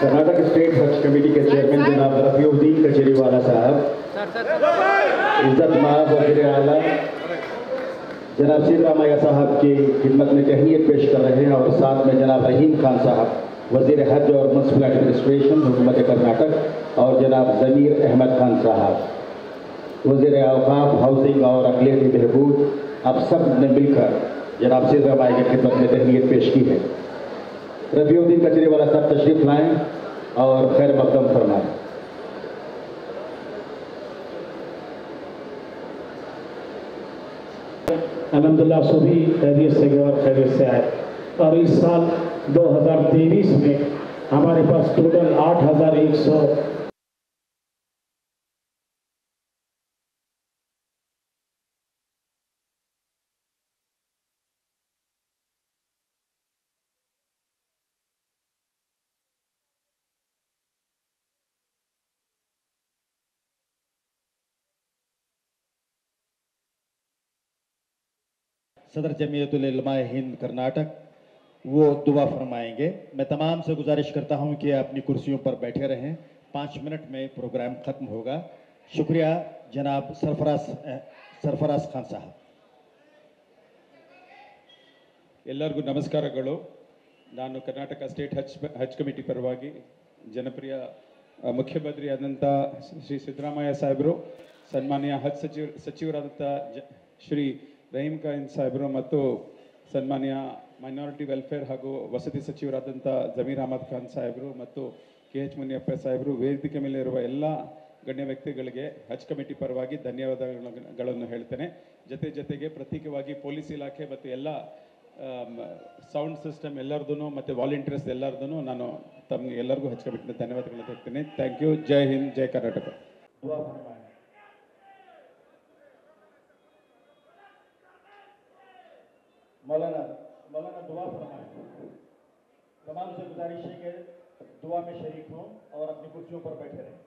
Karnataka state हज committee के chairman जनाब रफीउद्दीन कचेरीवाला साहब, इज्जत माब वज़ीर आला जनाब सिद्धरामैया साहब की खिदमत में तहनीत पेश कर रहे हैं और साथ में जनाब रहीम खान साहब वज़ीर हज और म्युनिसिपल एडमिनिस्ट्रेशन हुकूमत कर्नाटक और जनाब ज़मीर अहमद खान साहब वज़ीर औक़ाफ़ हाउसिंग और अक़लियती बहबूद, आप सब ने मिलकर जनाब सिद्धरामैया की खिदमत में तहनीत पेश की है। रफीउद्दीन कचेरीवाला साहब तशरीफ लाएं और खैर मक़दम फरमाएं। अल्हम्दुलिल्लाह सभी खैरियत से गए और खैरियत से आए। और इस साल 2023 में हमारे पास टोटल 8100 सदर जमीयतुल उलमा हिंद कर्नाटक वो दुआ फरमाएंगे। मैं तमाम से गुजारिश करता हूं कि अपनी कुर्सियों पर बैठे रहें। 5 मिनट में प्रोग्राम ख़त्म होगा। शुक्रिया जनाब सरफराज खान साहब। ಎಲ್ಲರಿಗೂ ನಮಸ್ಕಾರಗಳು। ನಾನು ಕರ್ನಾಟಕ ಸ್ಟೇಟ್ ಹಜ್ ಕಮಿಟಿ ಪರವಾಗಿ ಜನಪ್ರಿಯ ಮುಖ್ಯಮಂತ್ರಿಯಾದಂಥ ಶ್ರೀ ಸಿದ್ದರಾಮಯ್ಯ ಸಾಹೇಬರು, ಸನ್ಮಾನ್ಯ ಹಜ್ ಸಚಿವರಾದಂಥ ಶ್ರೀ ರಹೀಮ್ ಖಾನ್ ಸಾಹೇಬರು ಮತ್ತು ಸನ್ಮಾನ್ಯ ಮೈನಾರಿಟಿ ವೆಲ್ಫೇರ್ ಹಾಗೂ ವಸತಿ ಸಚಿವರಾದಂಥ ಜಮೀರ್ ಅಹಮದ್ ಖಾನ್ ಸಾಹೇಬರು ಮತ್ತು KH ಮುನಿಯಪ್ಪ ಸಾಹೇಬರು, ವೇದಿಕೆ ಮೇಲೆ ಇರುವ ಎಲ್ಲ ಗಣ್ಯ ವ್ಯಕ್ತಿಗಳಿಗೆ ಹಜ್ ಕಮಿಟಿ ಪರವಾಗಿ ಧನ್ಯವಾದಗಳನ್ನು ಹೇಳ್ತೇನೆ। ಜೊತೆಗೆ ಪ್ರತ್ಯೇಕವಾಗಿ ಪೊಲೀಸ್ ಇಲಾಖೆ ಮತ್ತು ಎಲ್ಲ ಸೌಂಡ್ ಸಿಸ್ಟಮ್ ಎಲ್ಲರದೂ ಮತ್ತು ವಾಲಂಟಿಯರ್ಸ್ ಎಲ್ಲರದೂ ನಾನು ತಮಗೆ ಎಲ್ಲರಿಗೂ ಹಜ್ ಕಮಿಟಿಯಿಂದ ಧನ್ಯವಾದಗಳನ್ನು ಹೇಳ್ತೇನೆ। Thank you. ಜೈ ಹಿಂದ್, ಜೈ ಕರ್ನಾಟಕ। मौलाना दुआ फरमाएं। तमाम से गुजारिश है कि दुआ में शरीक हों और अपनी कुर्सियों पर बैठे रहें।